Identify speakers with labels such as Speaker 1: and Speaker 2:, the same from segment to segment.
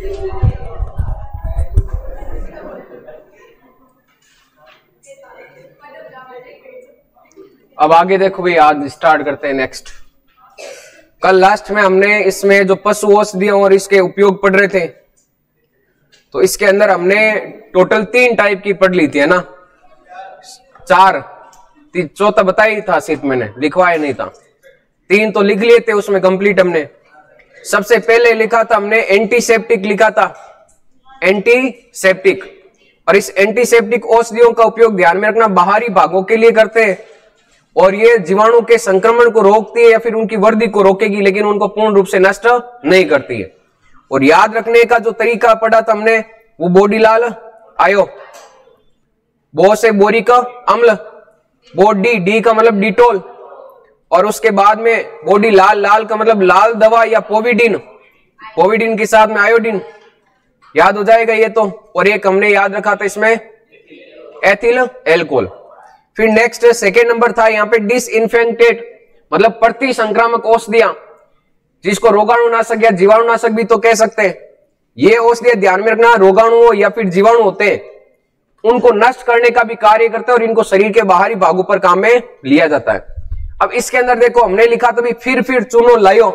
Speaker 1: अब आगे देखो भाई, आज स्टार्ट करते हैं नेक्स्ट। कल लास्ट में हमने इसमें जो पशु औषधियों और इसके उपयोग पढ़ रहे थे, तो इसके अंदर हमने टोटल 3 टाइप की पढ़ ली थी, है ना। 4, चौथा बताया ही था, सीट मैंने लिखवाया नहीं था। 3 तो लिख लिए थे उसमें कंप्लीट हमने। सबसे पहले लिखा था हमने एंटीसेप्टिक लिखा था, एंटीसेप्टिक। और इस एंटीसेप्टिक औषधियों का उपयोग ध्यान में रखना बाहरी भागों के लिए करते हैं, और ये जीवाणु के संक्रमण को रोकती है या फिर उनकी वृद्धि को रोकेगी, लेकिन उनको पूर्ण रूप से नष्ट नहीं करती है। और याद रखने का जो तरीका पढ़ा था हमने, वो बोडिलाल आयो, बो से बोरिक अम्ल, बोडी डी का मतलब डिटोल, और उसके बाद में बॉडी लाल, लाल का मतलब लाल दवा या पोविडिन, पोविडिन के साथ में आयोडीन, याद हो जाएगा ये तो। और एक हमने याद रखा था इसमें एथिल एल्कोहल। फिर नेक्स्ट सेकेंड नंबर था यहाँ पे डिसइंफेक्टेंट, मतलब प्रति संक्रामक औषधियां, जिसको रोगाणुनाशक या जीवाणुनाशक भी तो कह सकते हैं। ये औषधियां ध्यान में रखना, रोगाणु या फिर जीवाणु होते हैं, उनको नष्ट करने का भी कार्य करते हैं, और इनको शरीर के बाहरी भागों पर काम में लिया जाता है। अब इसके अंदर देखो हमने लिखा था भी फिर चुनो लायो,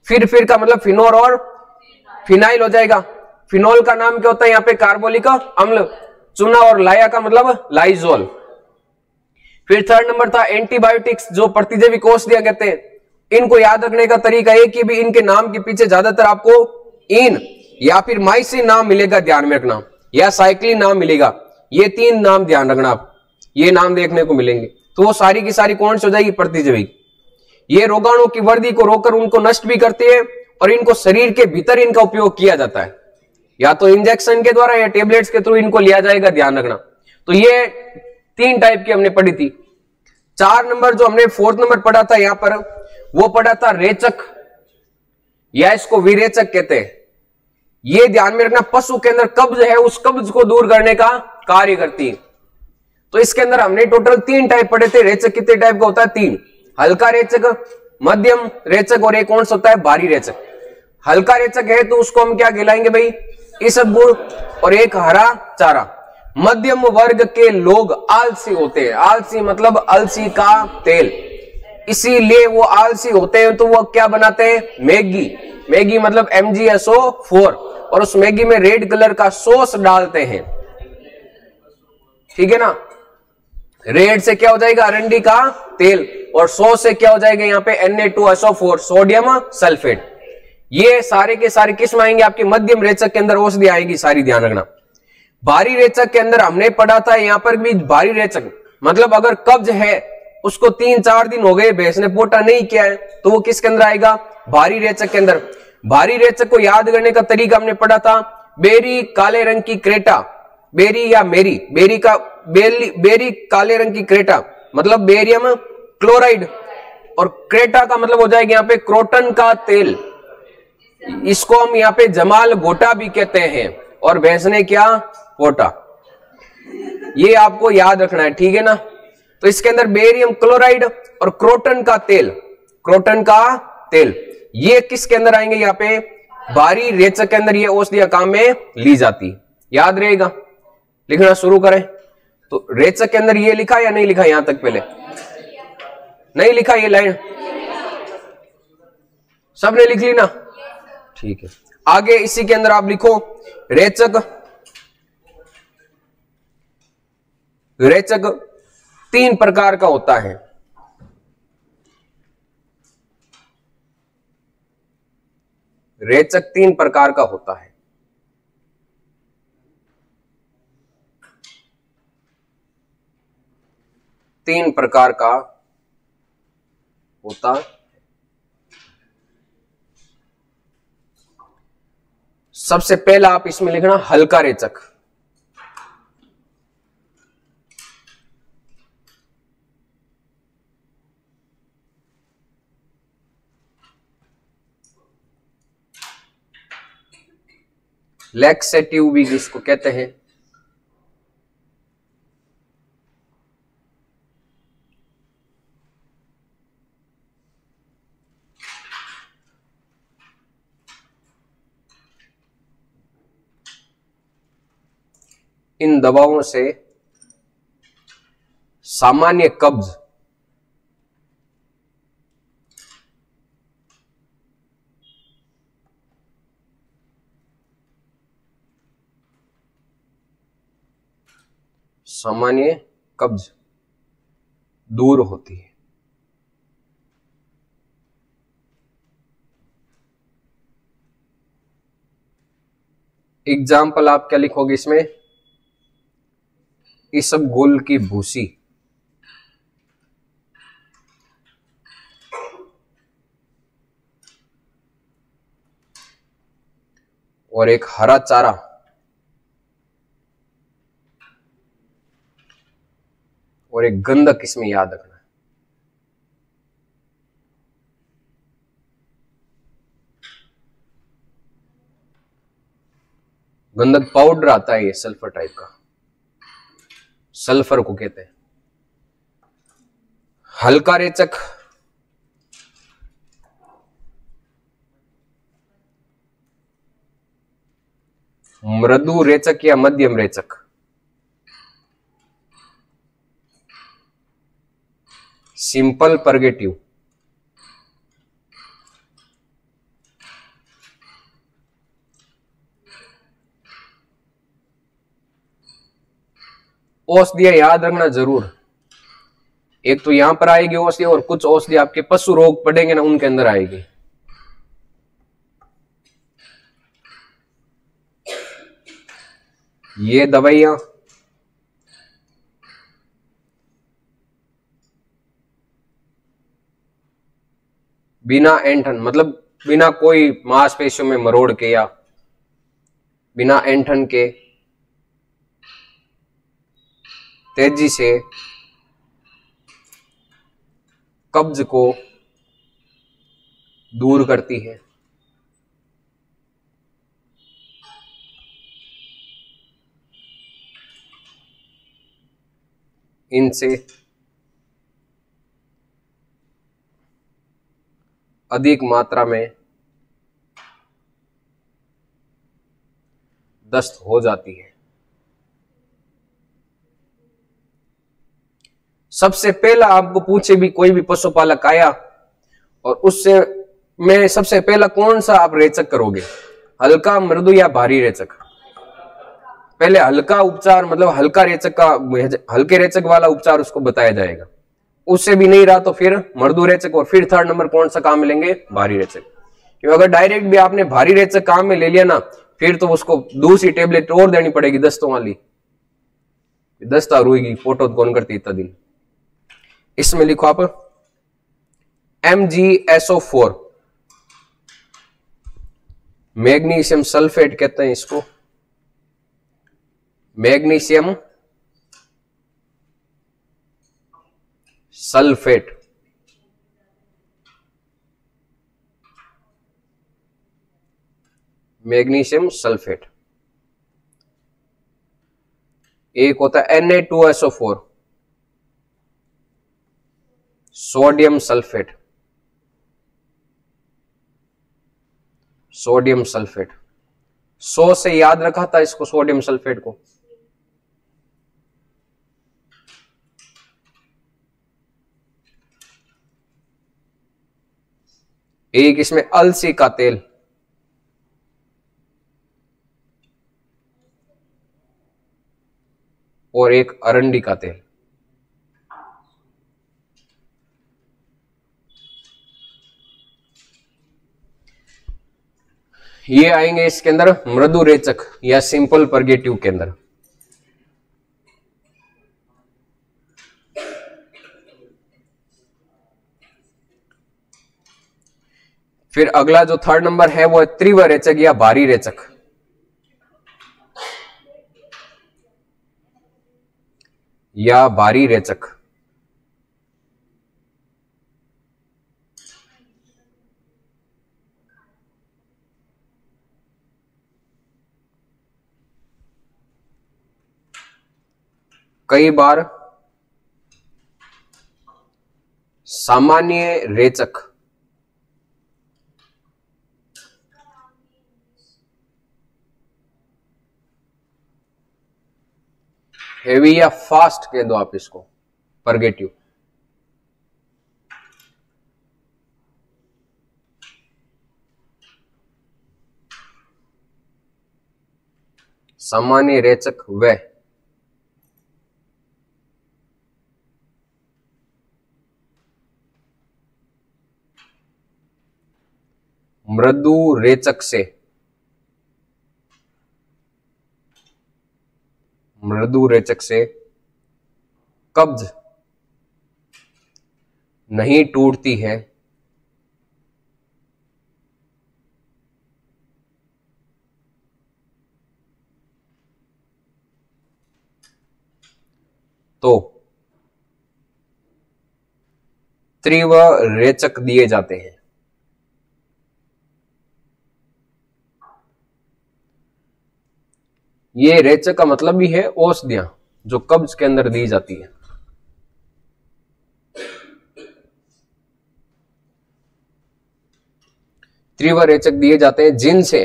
Speaker 1: फिर का मतलब फिनोल और फिनाइल हो जाएगा। फिनोल का नाम क्या होता है यहाँ पे, कार्बोलिक अम्ल, चूना, और लाया का मतलब लाइजोल। फिर थर्ड नंबर था एंटीबायोटिक्स, जो प्रतिजैविक औषधियां कहते हैं। इनको याद रखने का तरीका है कि भी इनके नाम के पीछे ज्यादातर आपको इन या फिर माइसिन नाम मिलेगा, ध्यान में रखना, या साइक्लिन नाम मिलेगा। ये 3 नाम ध्यान रखना, आप ये नाम देखने को मिलेंगे। तो वो सारी की सारी कौन सी हो जाएगी, प्रतिजैविक। ये रोगाणु की वृद्धि को रोककर उनको नष्ट भी करती है, और इनको शरीर के भीतर इनका उपयोग किया जाता है, या तो इंजेक्शन के द्वारा या टेबलेट्स के थ्रू इनको लिया जाएगा, ध्यान रखना। तो ये 3 टाइप की हमने पढ़ी थी। 4 नंबर जो हमने 4th नंबर पढ़ा था यहां पर, वो पढ़ा था रेचक, या इसको विरेचक कहते हैं। ये ध्यान में रखना, पशु के अंदर कब्ज है, उस कब्ज को दूर करने का कार्य करती है। तो इसके अंदर हमने टोटल 3 टाइप पढ़े थे। रेचक कितने टाइप का होता है, 3। हल्का रेचक, मध्यम रेचक, और एक कौन सा होता है, भारी रेचक। हल्का रेचक है तो उसको हम क्या खिलाएंगे भाई, इसबगुल और एक हरा चारा। मध्यम वर्ग के लोग आलसी होते हैं, आलसी मतलब अलसी का तेल, इसीलिए वो आलसी होते हैं, तो वो क्या बनाते हैं, मैगी। मैगी मतलब MgSO4, और उस मैगी में रेड कलर का सॉस डालते हैं, ठीक है ना। रेड से क्या हो जाएगा, अरंडी का तेल, और सॉस से क्या हो जाएगा यहाँ पे Na2SO4, सोडियम सल्फेट। ये सारे के सारे किस्म आएंगे आपके मध्यम रेचक के अंदर, औषधि आएगी सारी, ध्यान रखना। भारी रेचक के अंदर हमने पढ़ा था यहाँ पर भी, भारी रेचक मतलब अगर कब्ज है, उसको 3-4 दिन हो गए, भैंस ने पोटा नहीं किया है, तो वो किसके अंदर आएगा, भारी रेचक के अंदर। भारी रेचक को याद करने का तरीका हमने पढ़ा था, बेरी काले रंग की क्रेटा, बेरी या मेरी, बेरी काले रंग की क्रेटा मतलब बेरियम क्लोराइड, और क्रेटा का मतलब हो जाएगा यहाँ पे क्रोटन का तेल, इसको हम यहाँ पे जमाल गोटा भी कहते हैं, और भैंस ने क्या, पोटा। ये आपको याद रखना है, ठीक है ना। तो इसके अंदर बेरियम क्लोराइड और क्रोटन का तेल, क्रोटन का तेल, ये किसके अंदर आएंगे, यहाँ पे भारी रेचक के अंदर ये औषधियां काम में ली जाती, याद रहेगा। लिखना शुरू करें। तो रेचक के अंदर ये लिखा या नहीं लिखा, यहां तक पहले नहीं लिखा, ये लाइन सबने लिख ली ना, ठीक है। आगे इसी के अंदर आप लिखो, रेचक 3 प्रकार का होता है। रेचक 3 प्रकार का होता है। तीन प्रकार का होता है। सबसे पहला आप इसमें लिखना हल्का रेचक, लैक्सेटिव भी जिसको कहते हैं। इन दवाओं से सामान्य कब्ज दूर होती है। एग्जाम्पल आप क्या लिखोगे इसमें? इसबगोल की भूसी, और एक हरा चारा, और एक गंधक इसमें याद रखना। गंधक पाउडर आता है, ये सल्फर टाइप का, सल्फर को कहते हैं। हल्का रेचक, मृदु रेचक या मध्यम रेचक, सिंपल परगेटिव, औषधियां याद रखना जरूर। एक तो यहां पर आएगी औषधि, और कुछ औषधि आपके पशु रोग पड़ेंगे ना, उनके अंदर आएगी। ये दवाइयां बिना ऐंठन, मतलब बिना कोई मांसपेशियों में मरोड़ के या बिना ऐंठन के तेजी से कब्ज को दूर करती है। इनसे अधिक मात्रा में दस्त हो जाती है। सबसे पहला आपको पूछे भी कोई भी पशुपालक आया और उससे मैं सबसे पहला कौन सा आप रेचक करोगे, हल्का, मृदु या भारी रेचक? पहले हल्का उपचार, मतलब हल्का रेचक का, हल्के रेचक वाला उपचार उसको बताया जाएगा। उससे भी नहीं रहा तो फिर मृदु रेचक, और फिर थर्ड नंबर कौन सा काम में लेंगे? भारी रेचक। क्योंकि अगर डायरेक्ट भी आपने भारी रेचक काम में ले लिया ना, फिर तो उसको दूसरी टेबलेट और देनी पड़ेगी दस्तों वाली, दस्ता रोएगी, फोटो कौन करती इतना दिन। इसमें लिखो आप MgSO4, मैग्नीशियम सल्फेट कहते हैं इसको, मैग्नीशियम सल्फेट। Magnesium sulphate. एक होता है Na2SO4, sodium sulphate, sodium sulphate. 100 से याद रखा था इसको, सोडियम सल्फेट को। एक इसमें अलसी का तेल, और एक अरंडी का तेल। ये आएंगे इसके अंदर मृदु रेचक या सिंपल परगेटिव के अंदर। फिर अगला जो थर्ड नंबर है वो है तीव्र रेचक या भारी रेचक। या भारी रेचक। कई बार सामान्य रेचक हेवी या फास्ट कह दो आप इसको, परगेटिव। सामान्य रेचक वह मृदु रेचक से कब्ज नहीं टूटती है तो तीव्र रेचक दिए जाते हैं। ये रेचक का मतलब भी है औषधियां जो कब्ज के अंदर दी जाती है। तीव्र रेचक दिए जाते हैं जिनसे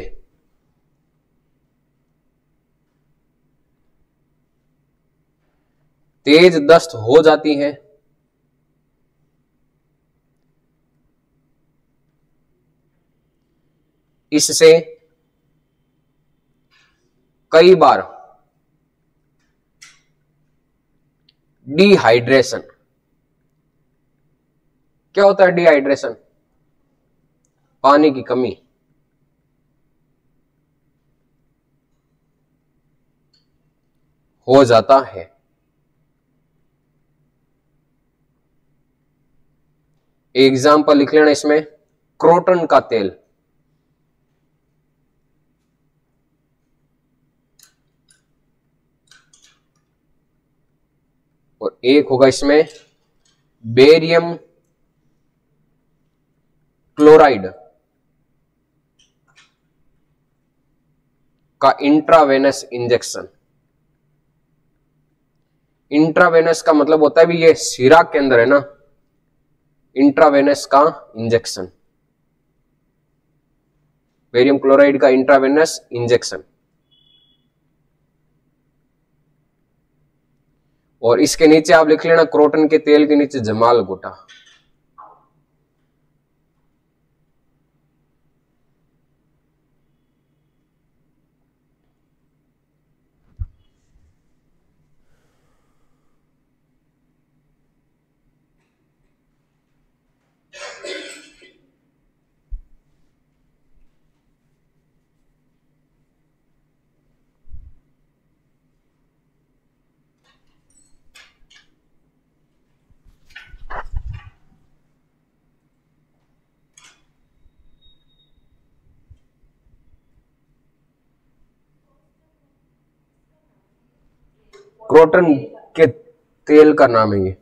Speaker 1: तेज दस्त हो जाती है, इससे कई बार डिहाइड्रेशन, क्या होता है डिहाइड्रेशन? पानी की कमी, हो जाता है। एग्जाम्पल लिख लेना इसमें, क्रोटन का तेल, और एक होगा इसमें बेरियम क्लोराइड का इंट्रावेनस इंजेक्शन। इंट्रावेनस का मतलब होता है भी ये शिरा के अंदर है ना, इंट्रावेनस का इंजेक्शन, बेरियम क्लोराइड का इंट्रावेनस इंजेक्शन। और इसके नीचे आप लिख लेना क्रोटन के तेल के नीचे जमाल गोटा। क्रोटन के तेल का नाम है ये।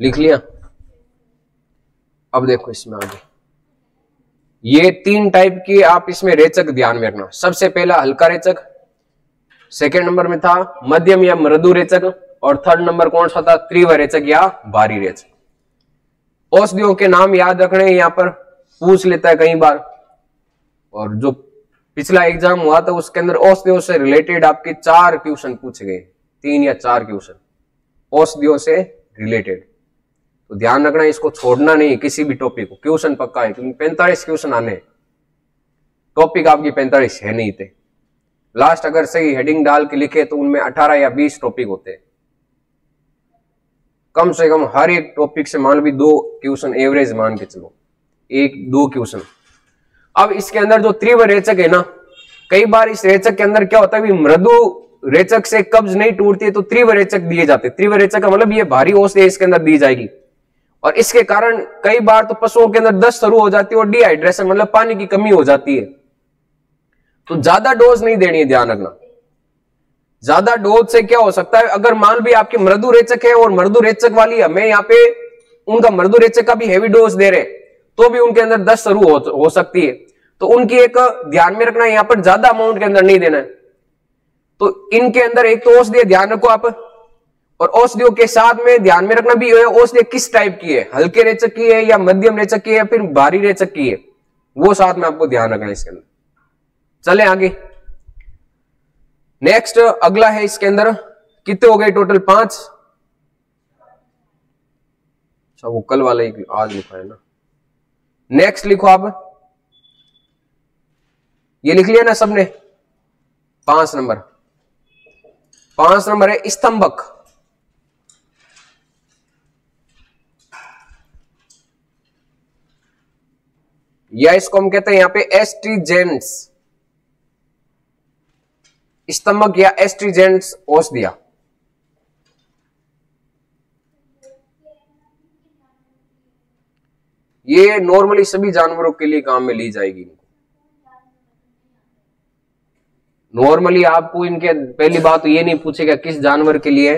Speaker 1: लिख लिया? अब देखो इसमें आगे, ये 3 टाइप की आप इसमें रेचक ध्यान में रखना। सबसे पहला हल्का रेचक, सेकेंड नंबर में था मध्यम या मृदु रेचक, और थर्ड नंबर कौन सा था? तीव्र रेचक या भारी रेचक। औषधियों के नाम याद रखने, यहां पर पूछ लेता है कई बार, और जो पिछला एग्जाम हुआ था उसके अंदर औषधियों से रिलेटेड आपके 4 क्वेश्चन पूछे गए, 3 या 4 क्वेश्चन औषधियों से रिलेटेड। तो ध्यान रखना, इसको छोड़ना नहीं किसी भी टॉपिक को, क्वेश्चन पक्का है, क्योंकि 45 क्वेश्चन आने, टॉपिक आपकी 45 है नहीं थे। लास्ट अगर सही हेडिंग डाल के लिखे तो उनमें 18 या 20 टॉपिक होते हैं। कम से कम हर एक टॉपिक से मान भी 2 क्वेश्चन एवरेज मान के चलो, 1-2 क्वेश्चन। अब इसके अंदर जो तीव्र रेचक है ना, कई बार इस रेचक के अंदर क्या होता है, मृदु रेचक से कब्ज नहीं टूटती है तो तीव्र रेचक दिए जाते हैं। तीव्र रेचक का मतलब ये भारी औषधि इसके अंदर दी जाएगी, और इसके कारण कई बार तो पशुओं के अंदर दस्त शुरू हो जाती है और डिहाइड्रेशन मतलब पानी की कमी हो जाती है। तो ज्यादा डोज नहीं देनी है, ध्यान रखना। ज्यादा डोज से क्या हो सकता है, अगर मान भी आपके मृदु रेचक है और मृदु रेचक वाली हमें यहाँ पे उनका मृदु रेचक का भी हेवी डोज दे रहे तो भी उनके अंदर दस्त शुरू हो सकती है। तो उनकी एक ध्यान में रखना, यहां पर ज्यादा अमाउंट के अंदर नहीं देना है। तो इनके अंदर एक तो औषधि ध्यान रखो आप, और औषधियों के साथ में ध्यान में रखना भी है औषधि किस टाइप की है, हल्के रेचक की है या मध्यम रेचक की है या फिर भारी रेचक की है, वो साथ में आपको ध्यान रखना है इसके अंदर। चले आगे। नेक्स्ट अगला है इसके अंदर, कितने हो गए टोटल? 5। अच्छा वो कल वाला ही आज लिखा है ना। नेक्स्ट लिखो आप, ये लिख लिया ना सबने? 5 नंबर। 5 नंबर है स्तंभक, या इसको हम कहते हैं यहां पे एस्ट्रीजेंट्स, स्तंभक या एस्ट्रीजेंट्स औषधियां। ये नॉर्मली सभी जानवरों के लिए काम में ली जाएगी। नॉर्मली आपको इनके पहली बात तो ये नहीं पूछेगा किस जानवर के लिए,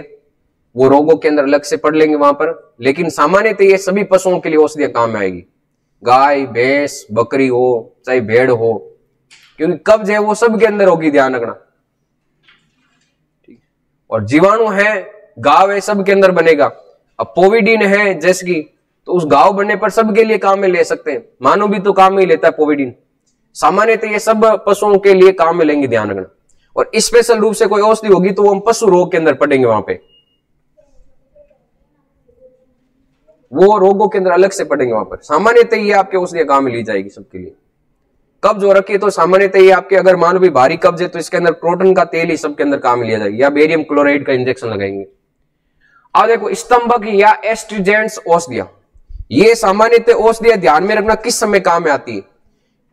Speaker 1: वो रोगों के अंदर अलग से पढ़ लेंगे वहां पर, लेकिन सामान्यतः ये सभी पशुओं के लिए औषधियां काम में आएगी। गाय, भैंस, बकरी हो चाहे भेड़ हो, क्योंकि कब्ज है वो सब के अंदर होगी, ध्यान रखना। और जीवाणु है, घाव है, सब के अंदर बनेगा। अब पोविडीन है जैसे की, तो उस घाव बनने पर सबके लिए काम में ले सकते हैं। मानव भी तो काम में ही लेता है पोविडीन। सामान्यतः ये सब पशुओं के लिए काम में लेंगे, ध्यान रखना। और स्पेशल रूप से कोई औषधि होगी तो वो हम पशु रोग के अंदर पढ़ेंगे, वहां पे वो रोगों के अंदर अलग से पढ़ेंगे वहां पर। सामान्यतः ये आपके औषधियां काम में ली जाएगी सबके लिए। कब्ज हो रखी है तो सामान्यतः ये आपके, अगर मान लो भी भारी कब्ज है तो इसके अंदर प्रोटीन का तेल ही सबके अंदर काम में लिया जाएगा, या बेरियम क्लोराइड का इंजेक्शन लगाएंगे। अब देखो स्तंभक या एस्ट्रीजेंट्स औषधियां, ये सामान्यतः औषधियां ध्यान में रखना किस समय काम में आती है।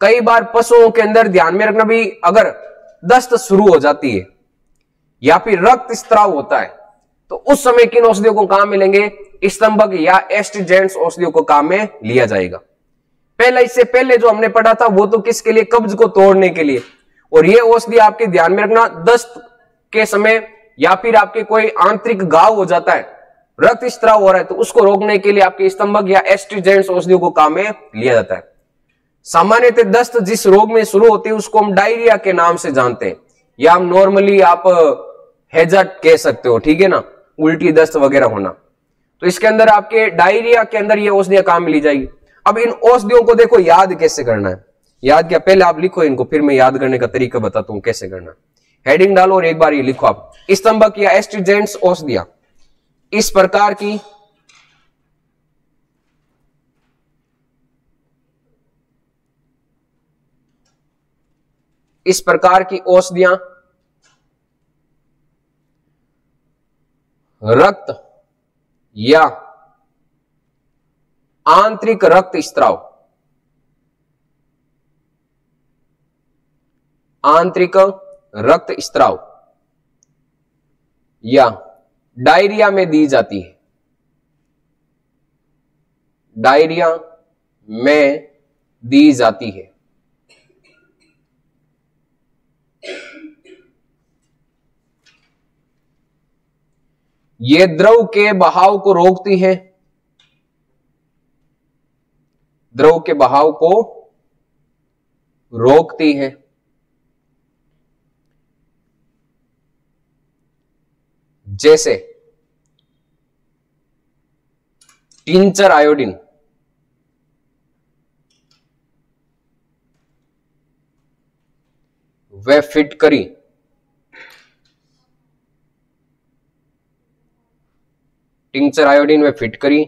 Speaker 1: कई बार पशुओं के अंदर ध्यान में रखना भी, अगर दस्त शुरू हो जाती है या फिर रक्त स्त्राव होता है तो उस समय किन औषधियों को काम में लेंगे? स्तंभक या एस्ट्रीजेंट्स औषधियों को काम में लिया जाएगा। पहला, इससे पहले जो हमने पढ़ा था वो तो किसके लिए? कब्ज को तोड़ने के लिए। और ये औषधि आपके ध्यान में रखना दस्त के समय, या फिर आपके कोई आंतरिक घाव हो जाता है, रक्त स्त्राव हो रहा है, तो उसको रोकने के लिए आपके स्तंभक या एस्ट्रीजेंट्स औषधियों को काम में लिया जाता है। सामान्यतः दस्त जिस रोग में शुरू होती है उसको हम डायरिया के नाम से जानते हैं, या हम नॉर्मली आप हैजर्ड कह सकते हो, ठीक है ना, उल्टी दस्त वगैरह होना। तो इसके अंदर आपके डायरिया के अंदर ये औषधियां काम में ली जाएगी। अब इन औषधियों को देखो याद कैसे करना है। याद क्या, पहले आप लिखो इनको, फिर मैं याद करने का तरीका बताता हूं कैसे करना। हेडिंग डालो और एक बार ये लिखो आप, स्तंभक या एस्ट्रीजेंट्स औषधियां इस प्रकार की औषधियां रक्त या आंतरिक रक्त स्त्राव, आंतरिक रक्त स्त्राव या डायरिया में दी जाती है। डायरिया में दी जाती है। ये द्रव के बहाव को रोकती है, द्रव के बहाव को रोकती है। जैसे टिंचर आयोडीन, व फिटकरी, टिंचर आयोडीन व फिटकरी,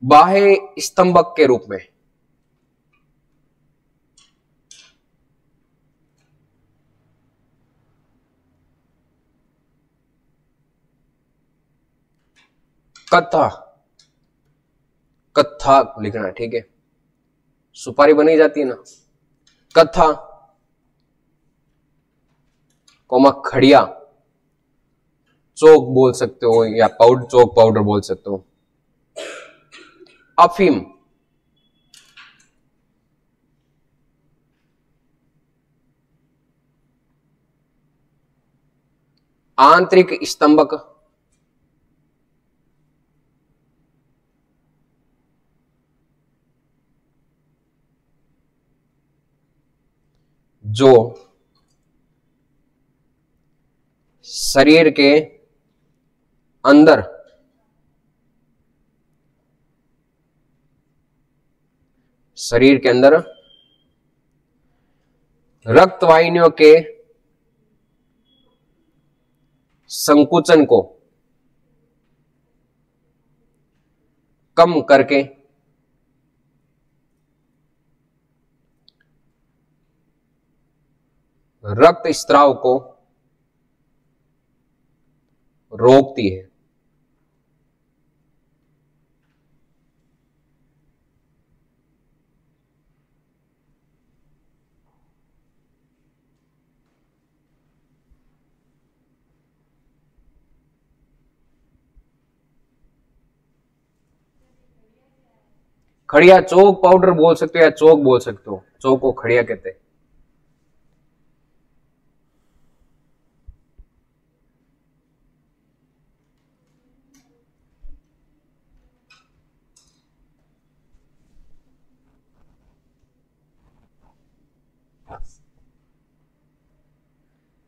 Speaker 1: बाह्य स्तंभक के रूप में। कत्था, कत्था लिखना है, ठीक है। सुपारी बनी जाती है ना, कत्था कोमा खड़िया, चौक बोल सकते हो, या पाउडर, चौक पाउडर बोल सकते हो। अफीम, आंतरिक स्तंभक, जो शरीर के अंदर रक्त वाहिनियों के संकुचन को कम करके रक्त स्त्राव को रोकती है। खड़िया चौक पाउडर बोल सकते हो या चौक बोल सकते हो, चौक को खड़िया कहते हैं।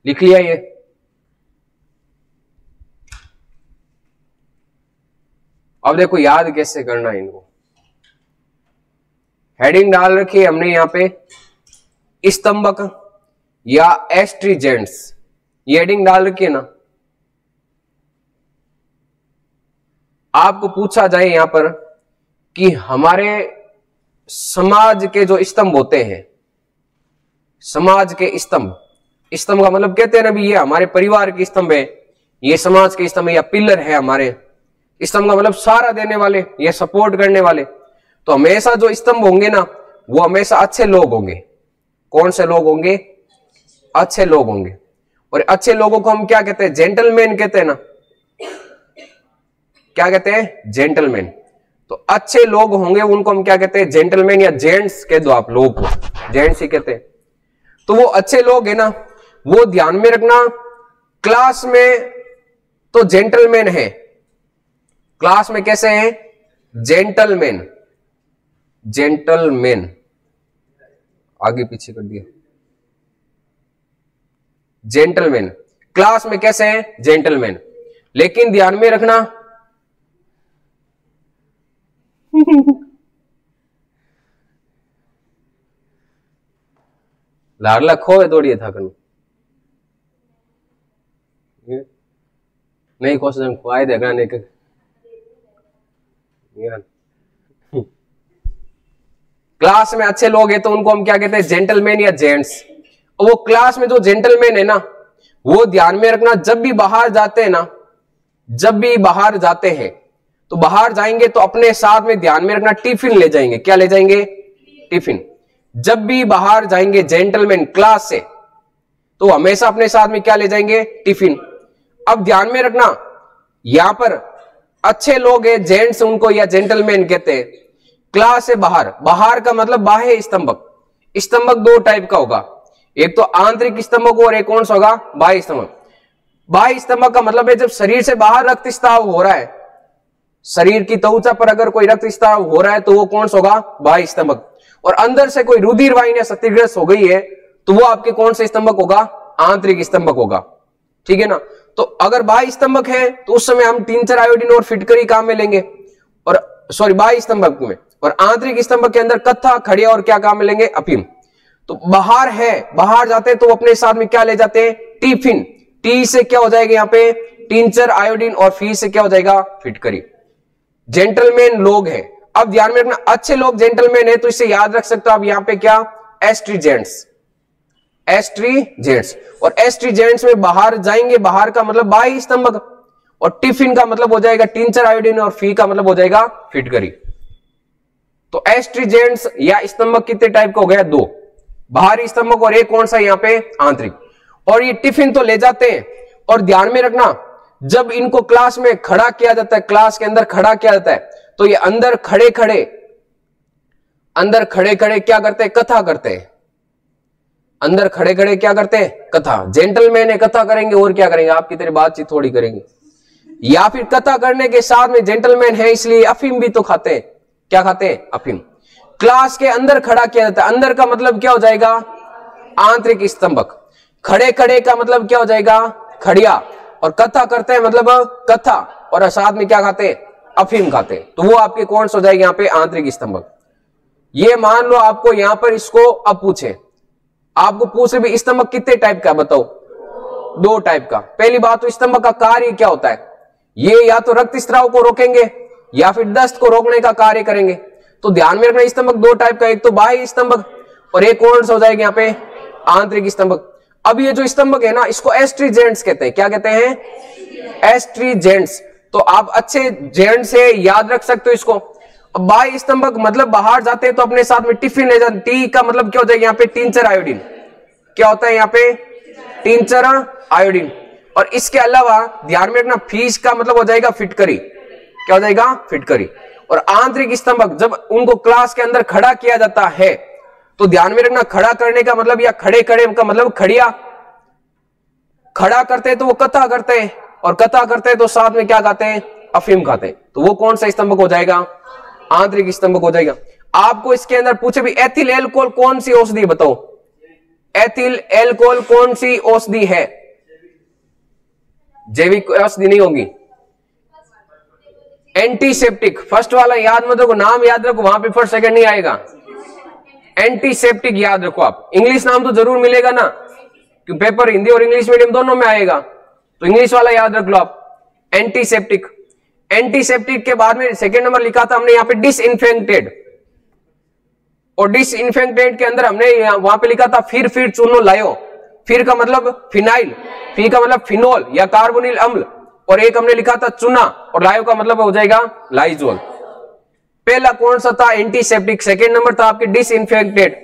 Speaker 1: लिख लिया ये? अब देखो याद कैसे करना है इनको। हेडिंग डाल रखी है हमने यहां पे स्तंभक या एस्ट्रीजेंट्स, ये हेडिंग डाल रखी है ना। आपको पूछा जाए यहां पर कि हमारे समाज के जो स्तंभ होते हैं, समाज के स्तंभ, स्तंभ का मतलब कहते हैं ना भी ये हमारे परिवार के स्तंभ है, ये समाज के स्तंभ है या पिलर है हमारे। स्तंभ का मतलब सहारा देने वाले या सपोर्ट करने वाले। तो हमेशा जो स्तंभ होंगे ना वो हमेशा अच्छे लोग होंगे। कौन से लोग होंगे? अच्छे लोग होंगे। और अच्छे लोगों को हम क्या कहते हैं? जेंटलमैन कहते हैं ना। क्या कहते हैं? जेंटलमैन। तो अच्छे लोग होंगे उनको हम क्या कहते हैं? जेंटलमैन या जेंट्स कह दो आप, लोग को जेंट्स ही कहते हैं। तो वो अच्छे लोग है ना, वो ध्यान में रखना, क्लास में तो जेंटलमैन है, क्लास में कैसे हैं? जेंटलमैन। जेंटलमैन आगे पीछे कर दिया। जेंटलमैन क्लास में कैसे हैं? जेंटलमैन। लेकिन ध्यान में रखना लाडला खो है दौड़िए था कनु नहीं खोस खुआए देगा नहीं के क्लास में अच्छे लोग हैं तो उनको हम क्या कहते हैं? जेंटलमैन या जेंट्स। वो क्लास में जो जेंटलमैन है ना, वो ध्यान में रखना, जब भी बाहर जाते हैं ना, जब भी बाहर जाते हैं तो बाहर जाएंगे तो अपने साथ में ध्यान में रखना टिफिन ले जाएंगे। क्या ले जाएंगे? टिफिन। जब भी बाहर जाएंगे जेंटलमैन क्लास से तो हमेशा अपने साथ में क्या ले जाएंगे? टिफिन। अब ध्यान में रखना यहां पर अच्छे लोग हैं, जेंट्स उनको या जेंटलमैन कहते हैं। क्लास से बाहर, बाहर का मतलब बाह्य स्तंभक। स्तंभक दो टाइप का होगा, एक तो आंतरिक स्तंभक और एक कौन सा होगा? बाह्य स्तंभक। बाह्य स्तंभक का मतलब है जब शरीर से बाहर रक्तस्राव हो रहा है, शरीर की त्वचा पर अगर कोई रक्तस्राव हो रहा है तो वो कौन सा होगा? बाह्य स्तंभक। और अंदर से कोई रुधिर वाहिनी क्षतिग्रस्त हो गई है तो वो आपके कौन से स्तंभक होगा? आंतरिक स्तंभक होगा। ठीक है ना। तो अगर बाह्य स्तंभक है तो उस समय हम टिंचर, आयोडीन और फिटकरी काम में लेंगे, और सॉरी बाह्य स्तंभक में। और आंतरिक स्तंभक के अंदर कत्था, खड़िया और क्या काम में लेंगे? अफीम। तो बाहर है, बाहर जाते हैं तो अपने साथ में क्या ले जाते हैं? टिफिन। टी से क्या हो जाएगा यहाँ पे? टिंचर, आयोडीन, और फी से क्या हो जाएगा? फिटकरी। जेंटलमैन लोग हैं। अब ध्यान में रखना अच्छे लोग जेंटलमैन है तो इसे याद रख सकते हो आप यहाँ पे क्या? एस्ट्रीजेंट्स। एस्ट्रीजेंट्स। और एस्ट्रीजेंट्स में बाहर जाएंगे, बाहर का मतलब बाह्य स्तंभक, और टिफिन का मतलब हो जाएगा टिंचर, आयोडीन, और फी का मतलब हो जाएगा फिटकरी। तो एस्ट्रीजेंट्स या स्तंभक कितने टाइप का हो गया? दो, बाहरी स्तंभक और एक कौन सा यहाँ पे? आंतरिक। और ये टिफिन तो ले जाते हैं। और ध्यान में रखना जब इनको क्लास में खड़ा किया जाता है, क्लास के अंदर खड़ा किया जाता है तो ये अंदर खड़े खड़े क्या करते हैं? कथा करते हैं। अंदर खड़े खड़े क्या करते हैं? कथा। जेंटलमैन है, कथा करेंगे और क्या करेंगे? आपकी तरह बातचीत थोड़ी करेंगे। या फिर कथा करने के साथ में जेंटलमैन है इसलिए अफीम भी तो खाते हैं। क्या खाते हैं? अफीम। क्लास के अंदर खड़ा किया जाता है। अंदर का मतलब क्या हो जाएगा? आंतरिक स्तंभक। खड़े खड़े का मतलब क्या हो जाएगा? खड़िया। और कथा करते हैं मतलब कथा, और साथ में क्या खाते हैं, अफीम खाते हैं, तो वो आपके कौन सा हो जाएगा यहाँ पे आंतरिक स्तंभक। ये मान लो आपको यहां पर इसको अब पूछे, आपको पूछे भी स्तंभक कितने टाइप का बताओ, 2 टाइप का। पहली बात तो स्तंभक का कार्य क्या होता है, ये या तो रक्तस्राव को रोकेंगे या फिर दस्त को रोकने का कार्य करेंगे। तो ध्यान में रखना स्तंभक 2 टाइप का, एक तो बाह्य स्तंभक और एक कौन सा हो जाएगा यहाँ पे आंतरिक स्तंभक। अब ये जो स्तंभक है ना इसको एस्ट्रीजेंट्स कहते हैं, क्या कहते हैं, एस्ट्रीजेंट्स। तो आप अच्छे जेंट से याद रख सकते हो इसको। अब बाह्य स्तंभक मतलब बाहर जाते हैं तो अपने साथ में टिफिन ले जाते, टी का मतलब क्या हो जाएगा यहाँ पे टिंचर आयोडीन, क्या होता है यहाँ पे टिंचर आयोडीन। और इसके अलावा ध्यान में रखना फीस का मतलब हो जाएगा फिटकरी, क्या हो जाएगा फिटकरी। और आंतरिक स्तंभक जब उनको क्लास के अंदर खड़ा किया जाता है तो ध्यान में रखना खड़ा करने का मतलब या खड़े खड़े का मतलब खड़िया, खड़ा करते हैं तो वो कथा करते हैं और कथा करते हैं तो साथ में क्या खाते हैं, अफीम खाते हैं। तो वो कौन सा स्तंभक हो जाएगा, आंतरिक स्तंभक हो जाएगा। आपको इसके अंदर पूछे भी एथिल एल्कोहल कौन सी औषधि बताओ, एथिल एल्कोहल कौन सी औषधि है, जैविक औषधि नहीं होगी, एंटीसेप्टिक। फर्स्ट वाला याद मत रखो, नाम याद रखो, वहां पे फर्स्ट सेकंड नहीं आएगा। एंटीसेप्टिक याद रखो आप, इंग्लिश नाम तो जरूर मिलेगा ना, क्योंकि पेपर हिंदी और इंग्लिश मीडियम दोनों में आएगा, तो इंग्लिश वाला याद रख लो आप, एंटीसेप्टिक। एंटीसेप्टिक के बाद में सेकंड नंबर लिखा था हमने यहाँ पे डिसइंफेक्टेड, और डिसइंफेक्टेड के अंदर हमने वहां पे लिखा था फिर चूनो लायो। फिर का मतलब फिनाइल, फी का मतलब फिनोल या कार्बोनिल अम्ल, और एक हमने लिखा था चूना, और लायो का मतलब हो जाएगा लाइजोल। पहला कौन सा था एंटीसेप्टिक, सेकंड नंबर था आपके डिसइंफेक्टेड,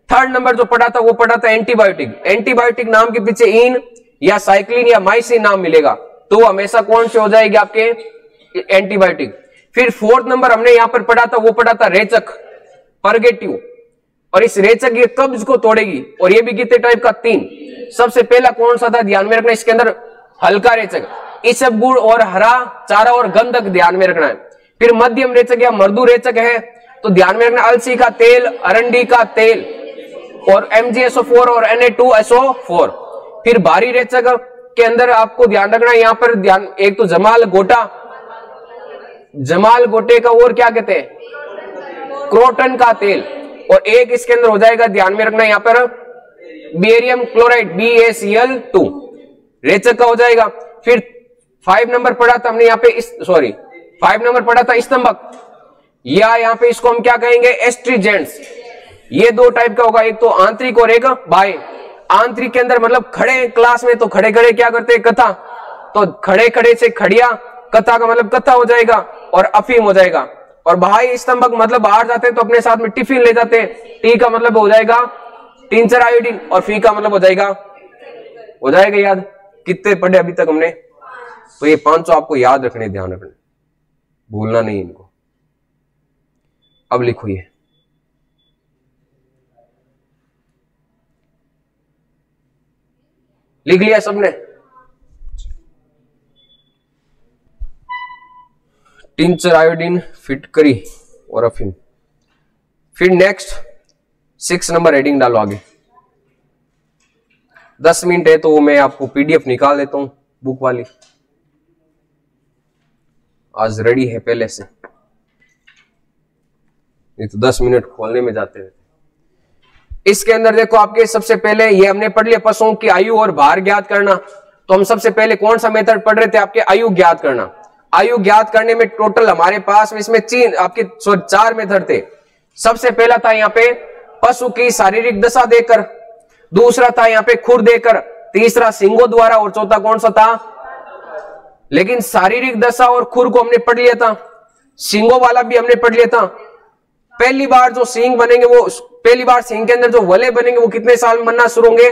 Speaker 1: थर्ड नंबर जो पढ़ा था वो पढ़ा था एंटीबायोटिक। एंटीबायोटिक नाम के पीछे इन या साइक्लिन या माइसिन नाम मिलेगा, तो वो हमेशा कौन से हो जाएगी आपके एंटीबायोटिक। फिर फोर्थ नंबर हमने यहां पर पढ़ा था वो पढ़ा था रेचक, परगेटिव, और इस रेचक ये कब्ज को तोड़ेगी, और ये भी कितने टाइप का, 3। सबसे पहला कौन सा था ध्यान में रखना, इसके अंदर हल्का रेचक, इसबगुल और हरा चारा और गंधक ध्यान में रखना है। फिर मध्यम रेचक या मृदु रेचक है तो ध्यान में रखना अलसी का तेल, अरंडी का तेल, और MgSO4 और Na2SO4। फिर भारी रेचक के अंदर आपको ध्यान रखना यहां पर ध्यान, एक तो जमाल गोटा, जमाल गोटे का, और क्या कहते हैं क्रोटन का तेल, और एक इसके अंदर हो जाएगा ध्यान में रखना यहां पर बेरियम क्लोराइड BaCl2 रेचक का हो जाएगा। फिर 5 नंबर पढ़ा था हमने यहाँ पे 5 नंबर पढ़ा था स्तंभक, या यहाँ पे इसको हम क्या कहेंगे एस्ट्रीजेंट्स। ये 2 टाइप का होगा, एक तो आंतरिक और एक बाह्य। आंतरिक के अंदर मतलब खड़े क्लास में तो खड़े खड़े क्या करते हैं कथा, तो खड़े खड़े से खड़िया, कथा का मतलब कथा हो जाएगा और अफीम हो जाएगा। और बाह्य स्तंभक मतलब बाहर जाते हैं तो अपने साथ में टिफिन ले जाते हैं, टी का मतलब हो जाएगा टिंचर आयोडीन, और फी का मतलब हो जाएगा याद। कितने पढ़े अभी तक हमने, तो ये 500 आपको याद रखने, ध्यान रखने, भूलना नहीं इनको। अब लिखो ये लिख लिया सबने, टिंचर आयोडीन, फिटकरी और अफीम। फिर नेक्स्ट 6 नंबर हेडिंग डालो आगे, 10 मिनट है तो मैं आपको PDF निकाल देता हूं बुक वाली, आज रेडी है पहले से, नहीं तो 10 मिनट खोलने में जाते हैं। इसके अंदर देखो आपके सबसे पहले ये हमने पढ़ लिया पशुओं की आयु और भार ज्ञात करना। तो हम सबसे पहले कौन सा मेथड पढ़ रहे थे आपके, आयु ज्ञात करना। आयु ज्ञात करने में टोटल हमारे पास इसमें 4 मेथड थे। सबसे पहला था यहाँ पे पशु की शारीरिक दशा देकर, दूसरा था यहाँ पे खुर देकर, तीसरा सींगों द्वारा, और चौथा कौन सा था, लेकिन शारीरिक दशा और खुर को हमने पढ़ लिया था, सींगों वाला भी हमने पढ़ लिया था। पहली बार जो सींग बनेंगे वो, पहली बार सींग के अंदर जो वलय बनेंगे वो कितने साल में बनना शुरू होंगे,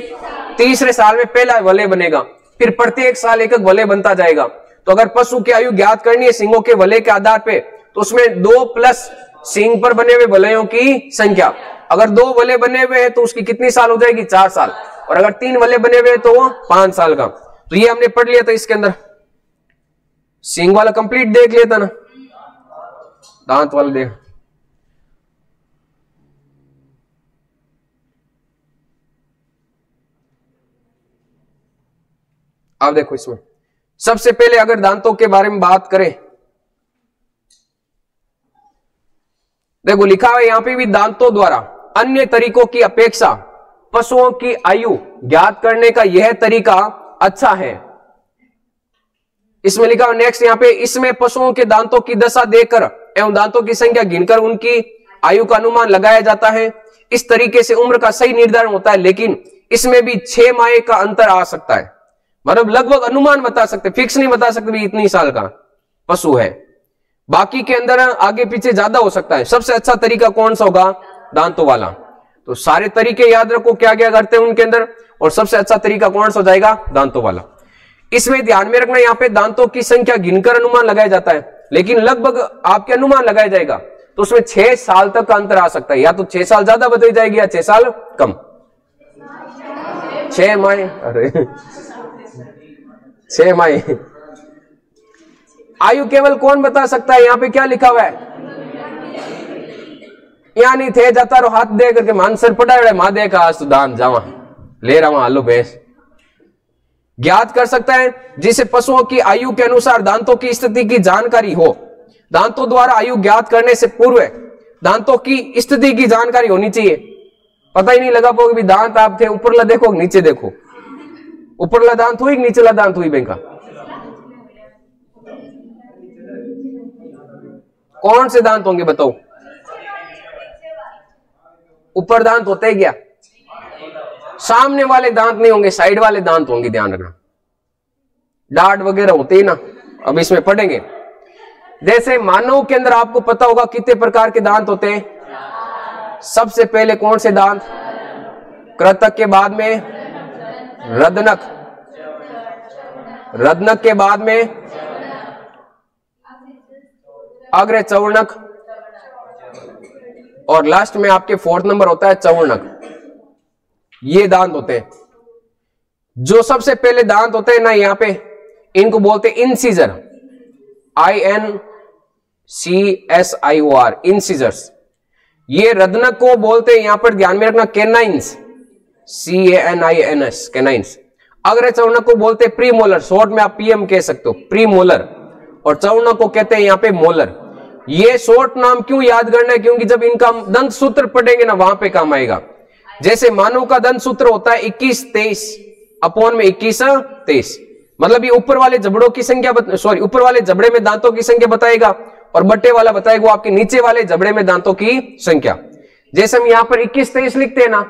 Speaker 1: 3रे साल में पहला वलय बनेगा, फिर प्रत्येक साल एक एक वलय बनता जाएगा। तो अगर पशु की आयु ज्ञात करनी है सींगों के वलय के आधार पे, तो उसमें 2 प्लस सींग पर बने हुए वलयों की संख्या। अगर 2 वलय बने हुए हैं तो उसकी कितनी साल हो जाएगी, 4 साल, और अगर 3 वलय बने हुए तो वो 5 साल का। तो ये हमने पढ़ लिया था। इसके अंदर सींग वाला कंप्लीट देख लिया था ना, दांत वाला देख। अब देखो इसमें सबसे पहले अगर दांतों के बारे में बात करें, देखो लिखा है यहां पे भी दांतों द्वारा अन्य तरीकों की अपेक्षा पशुओं की आयु ज्ञात करने का यह तरीका अच्छा है। इसमें लिखा है नेक्स्ट यहां पे, इसमें पशुओं के दांतों की दशा देकर एवं दांतों की संख्या गिनकर उनकी आयु का अनुमान लगाया जाता है। इस तरीके से उम्र का सही निर्धारण होता है, लेकिन इसमें भी 6 माह का अंतर आ सकता है। मतलब लगभग अनुमान बता सकते, फिक्स नहीं बता सकते भी इतनी साल का पशु है, बाकी के अंदर आगे पीछे ज्यादा हो सकता है। सबसे अच्छा तरीका कौन सा होगा? दांतों वाला। तो सारे तरीके याद रखो क्या क्या करते हैं उनके अंदर, और सबसे अच्छा तरीका कौन सा हो जाएगा? दांतों वाला। इसमें ध्यान में रखना यहां पे दांतों की संख्या गिनकर अनुमान लगाया जाता है, लेकिन लगभग आपके अनुमान लगाया जाएगा, तो उसमें 6 साल तक का अंतर आ सकता है। या तो 6 साल ज्यादा बताई जाएगी या 6 साल कम। 6 माह, अरे 6 माह। आयु केवल कौन बता सकता है? यहां पे क्या लिखा हुआ है? यहां नहीं थे जाता रो हाथ दे करके मानसर पड़ा मां दे का आज तो दान जावा ले रहा हूं आलू भैंस। ज्ञात कर सकता है जिसे पशुओं की आयु के अनुसार दांतों की स्थिति की जानकारी हो। दांतों द्वारा आयु ज्ञात करने से पूर्व दांतों की स्थिति की जानकारी होनी चाहिए। पता ही नहीं लगा पाओगे भी दांत आप थे ऊपरला देखो नीचे देखो, ऊपरला दांत हुई नीचला दांत हुई बेंका? कौन से दांत होंगे बताओ? ऊपर दांत होते हैं क्या? सामने वाले दांत नहीं होंगे, साइड वाले दांत होंगे, ध्यान रखना। डांट वगैरह होते ही ना, अब इसमें पढ़ेंगे। जैसे मानव के अंदर आपको पता होगा कितने प्रकार के दांत होते हैं। सबसे पहले कौन से दांत? कृतक के बाद में रदनक, रदनक के बाद में अग्र चवर्णक, और लास्ट में आपके 4th नंबर होता है चवर्णक। ये दांत होते हैं। जो सबसे पहले दांत होते हैं ना यहां पे, इनको बोलते हैं इंसीजर, INCSIOR, इंसीजर्स। ये रदनक को बोलते हैं यहां पर ध्यान में रखना कैनाइंस, CANINS, कैनाइंस। अग्र चवर्णक को बोलते हैं प्रीमोलर, शॉर्ट में आप PM कह सकते हो, प्रीमोलर। और चवर्णक को कहते हैं यहां पे मोलर। ये शॉर्ट नाम क्यों याद करना है? क्योंकि जब इनका दंत सूत्र पढ़ेंगे ना वहां पे काम आएगा। जैसे मानव का दंत सूत्र होता है 21-23 अपॉन में 21-23, मतलब ये ऊपर वाले जबड़ों की संख्या ऊपर वाले जबड़े में दांतों की संख्या बताएगा, और बट्टे वाला बताएगा वो आपके नीचे वाले जबड़े में दांतों की संख्या। जैसे हम यहां पर 21-23 लिखते हैं ना,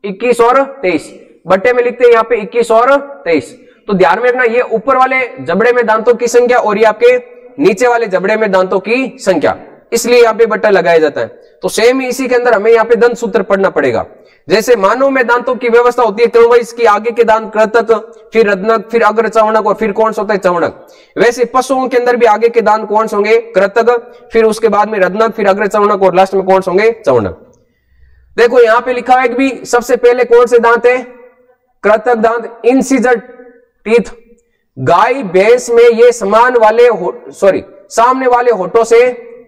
Speaker 1: 21 और 23, बट्टे में लिखते हैं यहां पे 21 और 23। तो ध्यान में रखना ये ऊपर वाले जबड़े में दांतों की संख्या और ये आपके नीचे वाले जबड़े में दांतों की संख्या, इसलिए यहां पे बट्टा लगाया जाता है। तो सेम इसी के अंदर हमें यहां पे दंत सूत्र पढ़ना पड़ेगा। जैसे मानव में दांतों की व्यवस्था होती है क्रमवाइज की, आगे के दांत कृतक, फिर रदनक, फिर अग्र चवर्णक, और फिर कौन सा होता है चवर्णक। वैसे पशुओं के अंदर भी आगे के दांत कौन से होंगे? कृतक, फिर उसके बाद में रदनक, फिर अग्र चवर्णक, और लास्ट में कौन से होंगे? चवर्णक। देखो यहां पे लिखा है कि भी सबसे पहले कौन से दांत है? कृतक दांत, इंसीजर टीथ। गाय भैंस में ये सामने वाले होठों से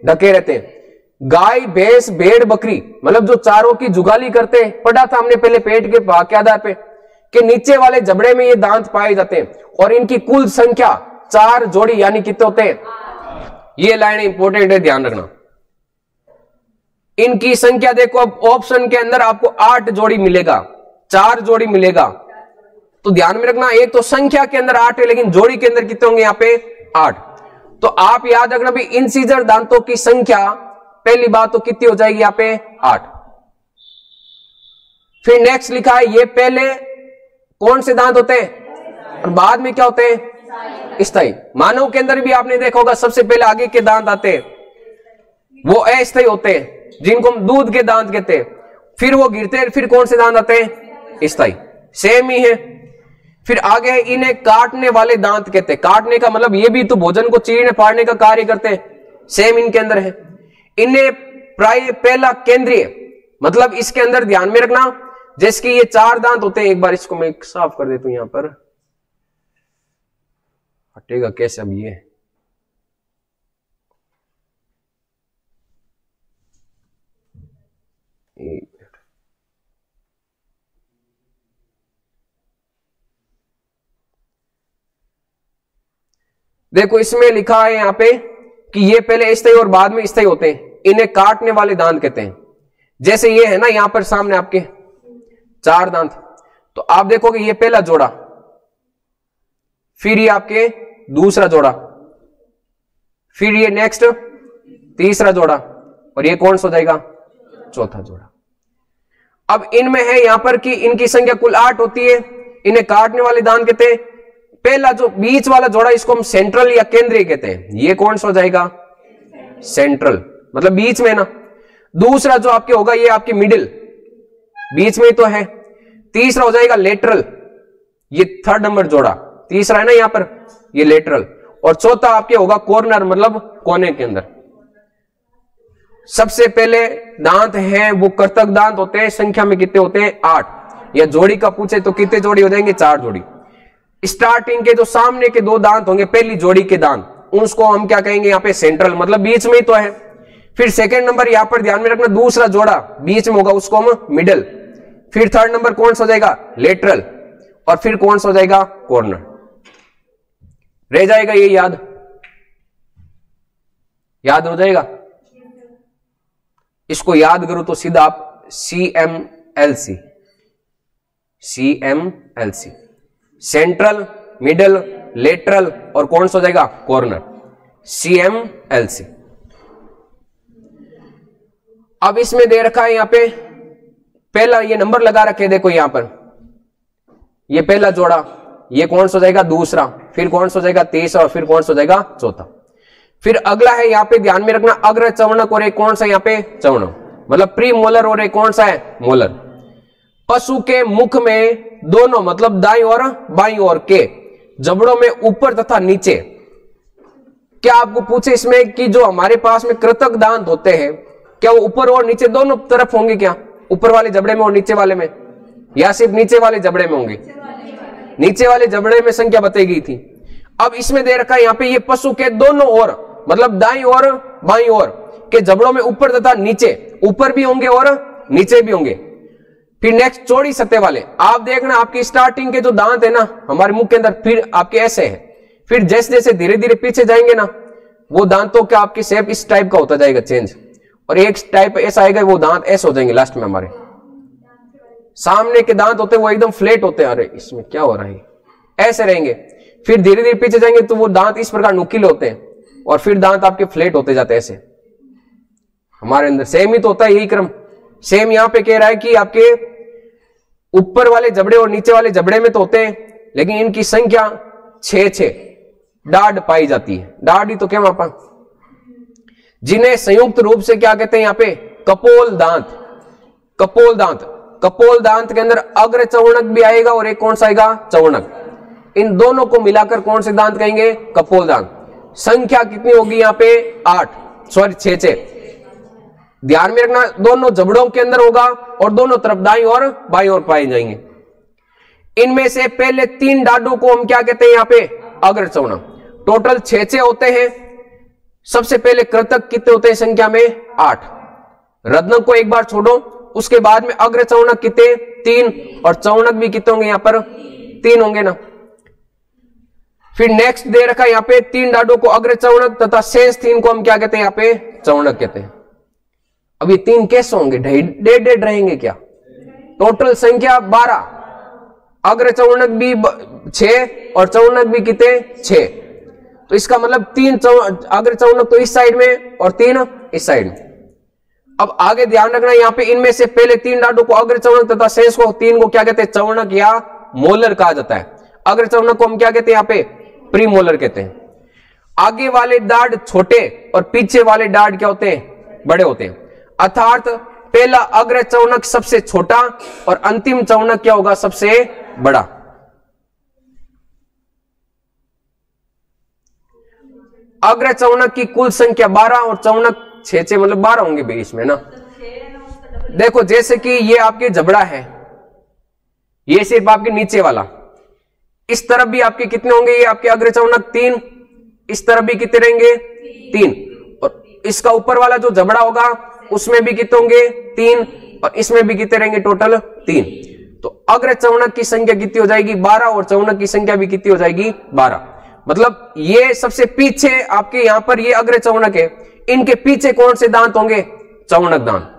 Speaker 1: ढके रहते हैं। गाय भैंस भेड़ बकरी, मतलब जो चारों की जुगाली करते हैं, पढ़ा था हमने पहले पेट के भाग के आधार पे कि नीचे वाले जबड़े में ये दांत पाए जाते हैं, और इनकी कुल संख्या 4 जोड़ी, यानी कितने होते हैं? ये लाइन इंपॉर्टेंट है, ध्यान रखना। इनकी संख्या देखो, अब ऑप्शन के अंदर आपको 8 जोड़ी मिलेगा, 4 जोड़ी मिलेगा। तो ध्यान में रखना, एक तो संख्या के अंदर 8 है, लेकिन जोड़ी के अंदर कितने होंगे? यहां पे 8। तो आप याद रखना भी इंसीजर दांतों की संख्या पहली बात तो कितनी हो जाएगी? यहां पे 8। फिर नेक्स्ट लिखा है ये पहले कौन से दांत होते हैं और बाद में क्या होते हैं? स्थायी। मानव के अंदर भी आपने देखा होगा सबसे पहले आगे के दांत आते हैं, वो अस्थायी होते हैं, जिनको हम दूध के दांत कहते हैं। फिर वो गिरते हैं, फिर कौन से दांत आते हैं? स्थायी। सेम ही है। फिर आगे इन्हें काटने वाले दांत कहते हैं। काटने का मतलब ये भी तो भोजन को चीरने फाड़ने का कार्य करते हैं, सेम इनके अंदर है। इन्हें प्राय पहला केंद्रीय, मतलब इसके अंदर ध्यान में रखना, जैसे कि ये 4 दांत होते हैं। एक बार इसको मैं साफ कर देता हूं, यहां पर हटेगा कैसे अब ये? देखो इसमें लिखा है यहां पे कि ये पहले स्थायी और बाद में स्थायी होते हैं, इन्हें काटने वाले दांत कहते हैं। जैसे ये है ना यहां पर सामने आपके 4 दांत, तो आप देखोगे ये पहला जोड़ा, फिर ये आपके दूसरा जोड़ा, फिर ये नेक्स्ट तीसरा जोड़ा, और ये कौन सा हो जाएगा? चौथा जोड़ा। अब इनमें है यहां पर कि इनकी संख्या कुल 8 होती है, इन्हें काटने वाले दांत कहते हैं। पहला जो बीच वाला जोड़ा इसको हम सेंट्रल या केंद्रीय कहते हैं, ये कौन सा हो जाएगा? सेंट्रल, मतलब बीच में ना। दूसरा जो आपके होगा ये आपके मिडिल, बीच में तो है। तीसरा हो जाएगा लेटरल, ये 3rd नंबर जोड़ा, तीसरा है ना यहां पर, ये लेटरल। और चौथा आपके होगा कॉर्नर, मतलब कोने के अंदर। सबसे पहले दांत हैं वो कर्तक दांत होते हैं, संख्या में कितने होते हैं? 8। या जोड़ी का पूछे तो कितने जोड़ी हो जाएंगे? 4 जोड़ी। स्टार्टिंग के जो सामने के 2 दांत होंगे पहली जोड़ी के दांत, उसको हम क्या कहेंगे? यहां पे सेंट्रल, मतलब बीच में ही तो है। फिर 2nd नंबर यहां पर ध्यान में रखना, दूसरा जोड़ा बीच में होगा, उसको हम मिडल। फिर 3rd नंबर कौन सा हो जाएगा? लेटरल। और फिर कौन सा हो जाएगा? कॉर्नर। रह जाएगा ये याद हो जाएगा। इसको याद करो तो सीधा आप CMLC, सेंट्रल, मिडल, लेटरल और कौन सा हो जाएगा? Corner, CMLC। अब इसमें दे रखा है यहां पे पहला ये नंबर लगा रखे, देखो यहां पर ये पहला जोड़ा, ये कौन सा हो जाएगा? दूसरा। फिर कौन सा हो जाएगा? तीसरा। और फिर कौन सा हो जाएगा? चौथा। फिर अगला है यहां पे ध्यान में रखना अग्र चवणक, और एक कौन सा यहां पे? चवणक, मतलब प्री मोलर, और एक कौन सा है? मोलर। पशु के मुख में दोनों, मतलब दाईं और बाईं ओर के जबड़ों में ऊपर तथा नीचे, क्या आपको पूछे इसमें कि जो हमारे पास में कृतक दांत होते हैं, क्या वो ऊपर और नीचे दोनों तरफ होंगे? क्या ऊपर वाले जबड़े में और नीचे वाले में, या सिर्फ नीचे वाले जबड़े में होंगे? नीचे वाले जबड़े में संख्या बताई गई थी। अब इसमें दे रखा है यहां पे ये पशु के दोनों ओर, मतलब दाईं और बाईं ओर के जबड़ों में ऊपर तथा नीचे, ऊपर भी होंगे और नीचे भी होंगे। फिर नेक्स्ट चौड़ी सतह वाले, आप देखना आपकी स्टार्टिंग के जो दांत है ना हमारे मुंह के अंदर, फिर आपके ऐसे है, फिर जैसे जैसे धीरे धीरे पीछे जाएंगे ना, वो दांतों का आपकी शेप इस टाइप का होता जाएगा चेंज, और एक टाइप ऐसा आएगा वो दांत ऐसे हो जाएंगे। लास्ट में हमारे सामने के दांत होते हैं वो एकदम फ्लैट होते हैं, अरे इसमें क्या हो रहा है, ऐसे रहेंगे। फिर धीरे धीरे पीछे जाएंगे तो वो दांत इस प्रकार नुकीले होते हैं, और फिर दांत आपके फ्लैट होते जाते हैं ऐसे। हमारे अंदर सेम ही तो होता है यही क्रम। सेम यहां पे कह रहा है कि आपके ऊपर वाले जबड़े और नीचे वाले जबड़े में तो होते हैं, लेकिन इनकी संख्या 6 डाढ़ पाई जाती है। डाढ़ ही तो क्या मापा, जिन्हें संयुक्त रूप से क्या कहते हैं यहां पे? कपोल दांत। कपोल दांत, कपोल दांत के अंदर अग्र चवणक भी आएगा और एक कौन सा आएगा? चवणक। इन दोनों को मिलाकर कौन से दांत कहेंगे? कपोल दांत। संख्या कितनी होगी यहां पे? 6। ध्यान में रखना दोनों जबड़ों के अंदर होगा और दोनों तरफ दाईं और बाईं ओर पाए जाएंगे। इनमें से पहले 3 डाडों को हम क्या कहते हैं यहां पे? अग्र चवणक। टोटल 6 होते हैं। सबसे पहले कृतक कितने होते हैं संख्या में? 8। रत्नक को एक बार छोड़ो, उसके बाद में अग्र चवणक कितने? 3, और चवणक भी कितने होंगे यहां पर? 3 होंगे ना। फिर नेक्स्ट दे रखा है यहां पे 3 डाडों को अग्र चवणक तथा शेष 3 को हम क्या कहते हैं यहां पे? चवणक कहते हैं। अब ये 3 कैसे होंगे? डेढ़ रहेंगे क्या? टोटल संख्या 12, अग्र चवणक भी 6 और चवणक भी कितने? 6। तो इसका मतलब 3 अग्र चवणक तो इस साइड में और 3 इस साइड में। अब आगे ध्यान रखना यहां पे इनमें से पहले 3 डाडों को अग्र चवणक तथा शेष को 3 को क्या कहते हैं? चवणक या मोलर कहा जाता है। अग्र चवणक को हम क्या कहते हैं यहां पे? प्री मोलर कहते हैं। आगे वाले दाढ़ छोटे और पीछे वाले दाढ़ क्या होते हैं? बड़े होते हैं। अर्थात पहला अग्र चवणक सबसे छोटा और अंतिम चवणक क्या होगा? सबसे बड़ा। अग्र चवणक की कुल संख्या 12 और चवणक 6, मतलब 12 होंगे बीच में ना। देखो जैसे कि ये आपके जबड़ा है, ये सिर्फ आपके नीचे वाला, इस तरफ भी आपके कितने होंगे? ये आपके अग्र चवणक 3, इस तरफ भी कितने रहेंगे? 3, और इसका ऊपर वाला जो जबड़ा होगा उसमें भी कितने होंगे? 3, और इसमें भी कितने रहेंगे? टोटल 3। तो अग्र चवणक की संख्या कितनी हो जाएगी? 12, और चवणक की संख्या भी कितनी हो जाएगी? 12। मतलब ये सबसे पीछे आपके यहां पर ये अग्र चौनक है, इनके पीछे कौन से दांत होंगे? चौनक दांत।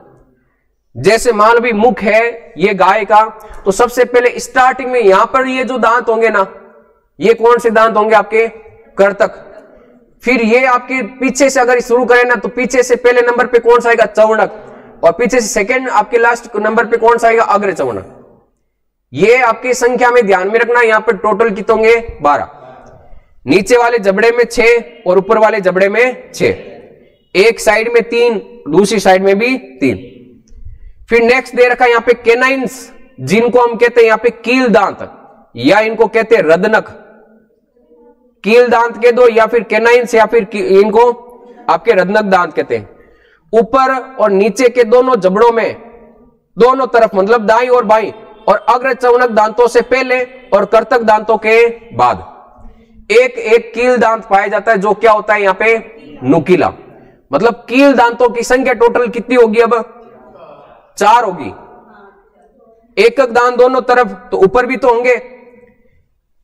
Speaker 1: जैसे मान लो मुख है ये गाय का, तो सबसे पहले स्टार्टिंग में यहां पर ये जो दांत होंगे ना, ये कौन से दांत होंगे? आपके कर्तक। फिर ये आपके पीछे से अगर शुरू करें ना, तो पीछे से पहले नंबर पे कौन सा आएगा? चौनक। और पीछे से सेकंड आपके लास्ट नंबर पे कौन सा आएगा? अग्र चौनक। ये आपकी संख्या में ध्यान में रखना, यहां पर टोटल कितने होंगे? 12। नीचे वाले जबड़े में 6 और ऊपर वाले जबड़े में 6, एक साइड में 3, दूसरी साइड में भी 3। फिर नेक्स्ट दे रखा है यहां पे केनाइन्स, जिनको हम कहते हैं यहां पे कील दांत, या इनको कहते हैं रदनक। कील दांत के दो, या फिर केनाइन्स, या फिर इनको आपके रदनक दांत कहते हैं। ऊपर और नीचे के दोनों जबड़ों में दोनों तरफ, मतलब दाईं और बाईं, और अग्र चौनक दांतों से पहले और कर्तक दांतों के बाद एक एक कील दांत पाया जाता है, जो क्या होता है यहां पे? नुकीला। मतलब कील दांतों की संख्या टोटल कितनी होगी? अब 4 होगी। एक एक दांत दोनों तरफ, तो ऊपर भी तो होंगे।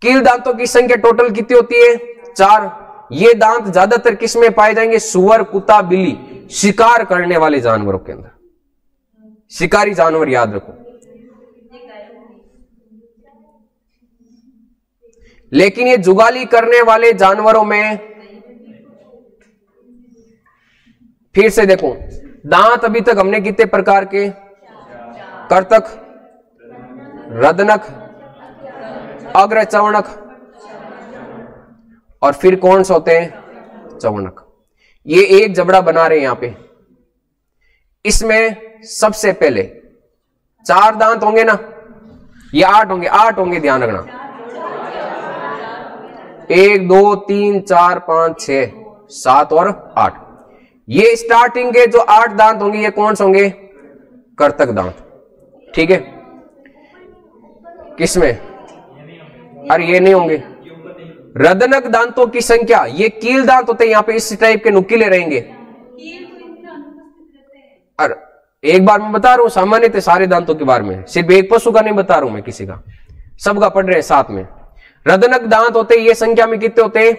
Speaker 1: कील दांतों की संख्या टोटल कितनी होती है? 4। ये दांत ज्यादातर किस में पाए जाएंगे? सुअर, कुत्ता, बिल्ली, शिकार करने वाले जानवरों के अंदर। शिकारी जानवर याद रखो। लेकिन ये जुगाली करने वाले जानवरों में फिर से देखो, दांत अभी तक हमने कितने प्रकार के? कर्तक, रदनक, अग्र चौनक, और फिर कौन से होते हैं? चौनक। ये एक जबड़ा बना रहे हैं यहां पे। इसमें सबसे पहले 4 दांत होंगे ना, ये 8 होंगे, 8 होंगे, ध्यान रखना। 1 2 3 4 5 6 7 और 8। ये स्टार्टिंग के जो 8 दांत होंगे, ये कौन से होंगे? कर्तक दांत। ठीक है। किसमें? अरे ये नहीं होंगे। रदनक दांतों की संख्या, ये कील दांत होते हैं यहां पे, इस टाइप के नुकीले रहेंगे। अरे एक बार मैं बता रहा हूं, सामान्य सारे दांतों के बारे में, सिर्फ एक पशु का नहीं बता रहा हूं मैं, किसी का, सबका पढ़ रहे हैं साथ में। रदनक दांत होते हैं, ये संख्या में कितने होते हैं?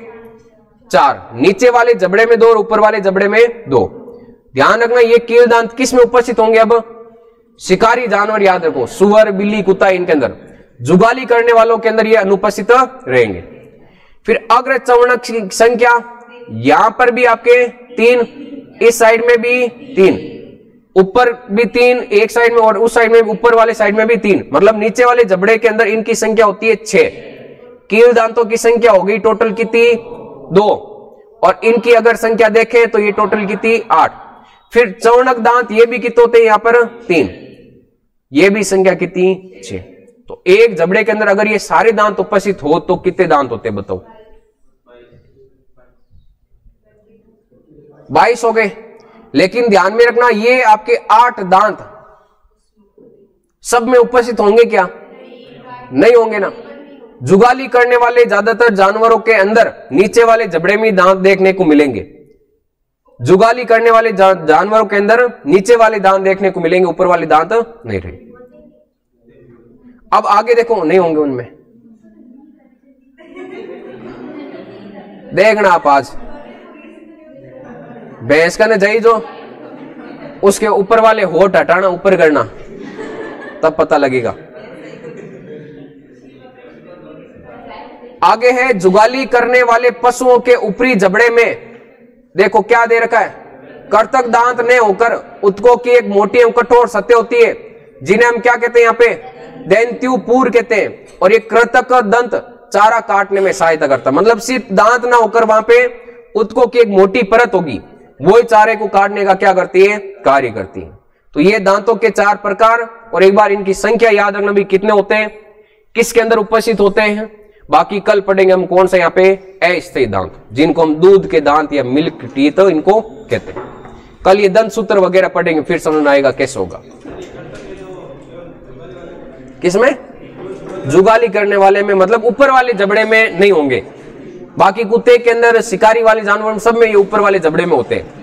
Speaker 1: 4। नीचे वाले जबड़े में 2 और ऊपर वाले जबड़े में 2। ध्यान रखना, ये कील दांत किस में उपस्थित होंगे? अब शिकारी जानवर याद रखो, सुअर, बिल्ली, कुत्ता, इनके अंदर। जुगाली करने वालों के अंदर ये अनुपस्थित रहेंगे। फिर अग्र चौनक की संख्या यहां पर भी आपके 3, इस साइड में भी 3, ऊपर भी 3 एक साइड में, और उस साइड में, ऊपर वाले साइड में भी 3। मतलब नीचे वाले जबड़े के अंदर इनकी संख्या होती है 6। कील दांतों की संख्या हो गई टोटल कितनी? 2। और इनकी अगर संख्या देखें तो ये टोटल कितनी? 8। फिर चौनक दांत, ये भी कितने होते हैं यहां पर? 3। ये भी संख्या कितनी? 6। तो एक जबड़े के अंदर अगर ये सारे दांत उपस्थित हो तो कितने दांत होते हैं बताओ? 22 हो गए। लेकिन ध्यान में रखना, ये आपके 8 दांत सब में उपस्थित होंगे क्या? नहीं होंगे ना। जुगाली करने वाले ज्यादातर जानवरों के अंदर नीचे वाले जबड़े में दांत देखने को मिलेंगे। जुगाली करने वाले जानवरों के अंदर नीचे वाले दांत देखने को मिलेंगे, ऊपर वाले दांत नहीं रहे। अब आगे देखो, नहीं होंगे उनमें। देखना आप, आज भैंस का न जाई जो, उसके ऊपर वाले होठ हटाना, ऊपर करना, तब पता लगेगा। आगे है जुगाली करने वाले पशुओं के ऊपरी जबड़े में देखो क्या दे रखा है? कर्तक दांत ने होकर उत्कों की एक मोटी एवं कठोर सतह होती है, जिन्हें हम क्या कहते हैं यहाँ पे? दैंत्युपूर कहते हैं। और ये कृतक दंत चारा काटने में सहायता करता है। मतलब सिर्फ दांत ना होकर वहां पे उत्कों की एक मोटी परत होगी, वो चारे को काटने का क्या करती है? कार्य करती है। तो ये दांतों के 4 प्रकार, और एक बार इनकी संख्या याद रखना भी कितने होते हैं, किसके अंदर उपस्थित होते हैं। बाकी कल पढ़ेंगे हम कौन सा यहाँ पे? अस्थायी दांत, जिनको हम दूध के दांत या मिल्क टीथ इनको कहते हैं। कल ये दंत सूत्र वगैरह पढ़ेंगे, फिर समझ में आएगा कैसे होगा। किसमें? जुगाली करने वाले में, मतलब ऊपर वाले जबड़े में नहीं होंगे। बाकी कुत्ते के अंदर, शिकारी वाले जानवर सब में ये ऊपर वाले जबड़े में होते हैं।